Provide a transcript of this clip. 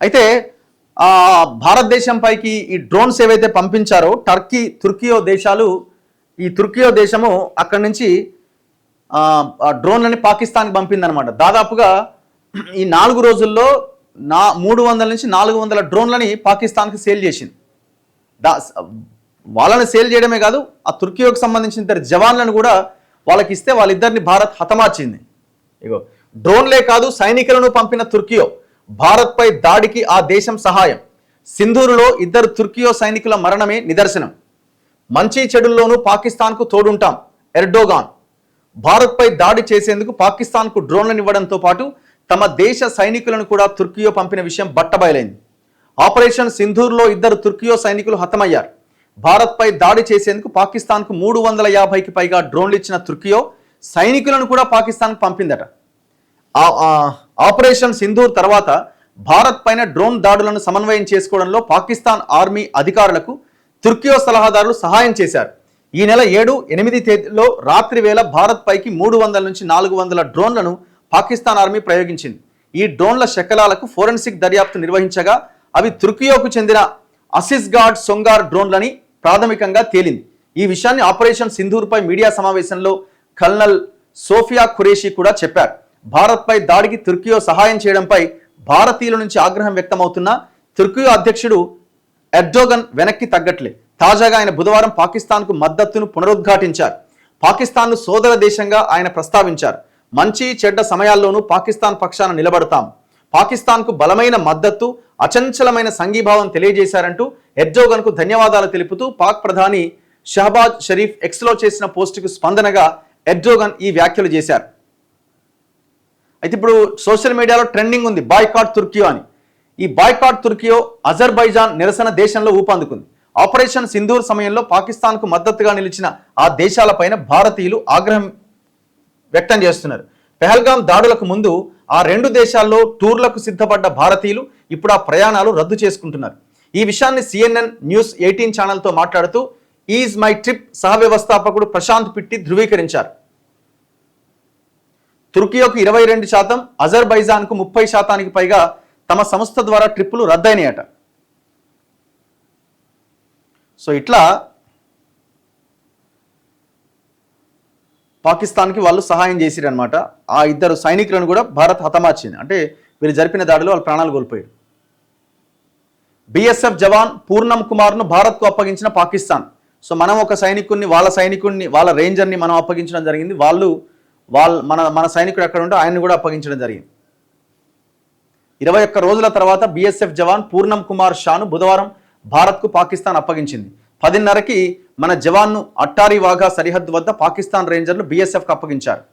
అయితే భారతదేశం పైకి ఈ డ్రోన్స్ ఏవైతే పంపించారో తుర్కియో దేశాలు, ఈ తుర్కియో దేశము అక్కడి నుంచి డ్రోన్లని పాకిస్తాన్కి పంపిందనమాట. దాదాపుగా ఈ 4 రోజుల్లో 300 నుంచి 400 డ్రోన్లని పాకిస్తాన్కి సేల్ చేసింది. వాళ్ళని సేల్ చేయడమే కాదు, ఆ తుర్కియోకి సంబంధించిన 2 జవాన్లను కూడా వాళ్ళకి ఇస్తే వాళ్ళిద్దరిని భారత్ హతమార్చింది. ఇగో డ్రోన్లే కాదు, సైనికులను పంపిన తుర్కియో, భారత్పై దాడికి ఆ దేశం సహాయం. సింధూరులో 2 తుర్కియో సైనికుల మరణమే నిదర్శనం. మంచి చెడుల్లోనూ పాకిస్తాన్కు తోడుంటాం ఎర్డోగాన్. భారత్పై దాడి చేసేందుకు పాకిస్తాన్కు డ్రోన్లను ఇవ్వడంతో పాటు తమ దేశ సైనికులను కూడా తుర్కియో పంపిన విషయం బట్టబయలైంది. ఆపరేషన్ సింధూర్లో 2 తుర్కియో సైనికులు హతమయ్యారు. భారత్పై దాడి చేసేందుకు పాకిస్తాన్కు 350కి పైగా డ్రోన్లు ఇచ్చిన తుర్కియో సైనికులను కూడా పాకిస్తాన్కు పంపిందట. ఆపరేషన్ సింధూర్ తర్వాత భారత్ పైన డ్రోన్ దాడులను సమన్వయం చేసుకోవడంలో పాకిస్తాన్ ఆర్మీ అధికారులకు తుర్కియో సలహాదారులు సహాయం చేశారు. ఈ నెల 7, 8 తేదీలో రాత్రి వేళ భారత్ పైకి 300 నుంచి 400 డ్రోన్లను పాకిస్తాన్ ఆర్మీ ప్రయోగించింది. ఈ డ్రోన్ల శకలాలకు ఫోరెన్సిక్ దర్యాప్తు నిర్వహించగా అవి తుర్కియోకు చెందిన అసిస్గార్డ్ సొంగార్ డ్రోన్లని ప్రాథమికంగా తేలింది. ఈ విషయాన్ని ఆపరేషన్ సింధూర్పై మీడియా సమావేశంలో కల్నల్ సోఫియా ఖురేషి కూడా చెప్పారు. భారత్పై దాడికి తుర్కియో సహాయం చేయడంపై భారతీయుల నుంచి ఆగ్రహం వ్యక్తమవుతున్న తుర్కియో అధ్యక్షుడు ఎర్డోగన్ వెనక్కి తగ్గట్లే. తాజాగా ఆయన బుధవారం పాకిస్తాన్కు మద్దతును పునరుద్ఘాటించారు. పాకిస్తాన్ను సోదర దేశంగా ఆయన ప్రస్తావించారు. మంచి చెడ్డ సమయాల్లోనూ పాకిస్తాన్ పక్షాన నిలబడతాం. పాకిస్తాన్కు బలమైన మద్దతు, అచంచలమైన సంఘీభావం తెలియజేశారంటూ ఎర్డోగన్కు ధన్యవాదాలు తెలుపుతూ పాక్ ప్రధాని షహబాజ్ షరీఫ్ ఎక్స్లో చేసిన పోస్టుకు స్పందనగా ఎర్డోగన్ ఈ వ్యాఖ్యలు చేశారు. అయితే ఇప్పుడు సోషల్ మీడియాలో ట్రెండింగ్ ఉంది బాయ్కాట్ తుర్కియో అని. ఈ బాయ్కాట్ తుర్కియో అజర్బైజాన్ నిరసన దేశంలో ఊపందుకుంది. ఆపరేషన్ సింధూర్ సమయంలో పాకిస్తాన్కు మద్దతుగా నిలిచిన ఆ దేశాలపైన భారతీయులు ఆగ్రహం వ్యక్తం చేస్తున్నారు. పెహల్గాం దాడులకు ముందు ఆ 2 దేశాల్లో టూర్లకు సిద్ధపడ్డ భారతీయులు ఇప్పుడు ఆ ప్రయాణాలు రద్దు చేసుకుంటున్నారు. ఈ విషయాన్ని CNN న్యూస్ 18 ఛానల్తో మాట్లాడుతూ ఈజ్ మై ట్రిప్ సహ వ్యవస్థాపకుడు ప్రశాంత్ పిట్టి ధృవీకరించారు. తుర్కియోకు 22%, అజర్బైజాన్కు 30%కి పైగా తమ సంస్థ ద్వారా ట్రిప్పులు రద్దయినాయట. సో ఇట్లా పాకిస్తాన్కి వాళ్ళు సహాయం చేసిరనమాట. ఆ 2 సైనికులను కూడా భారత్ హతమార్చింది. అంటే వీరు జరిపిన దాడిలో వాళ్ళు ప్రాణాలు కోల్పోయారు. BSF జవాన్ పూర్ణం కుమార్ను భారత్కు అప్పగించిన పాకిస్తాన్. సో మనం ఒక సైనికుడిని, వాళ్ళ రేంజర్ని మనం అప్పగించడం జరిగింది. మన సైనికుడు ఎక్కడ ఉంటే ఆయన్ని కూడా అప్పగించడం జరిగింది. 21 రోజుల తర్వాత BSF జవాన్ పూర్ణం కుమార్ షాను బుధవారం భారత్కు పాకిస్తాన్ అప్పగించింది. 10:30కి మన జవాన్ను అట్టారీ వాఘా సరిహద్దు వద్ద పాకిస్తాన్ రేంజర్లు BSFకు అప్పగించారు.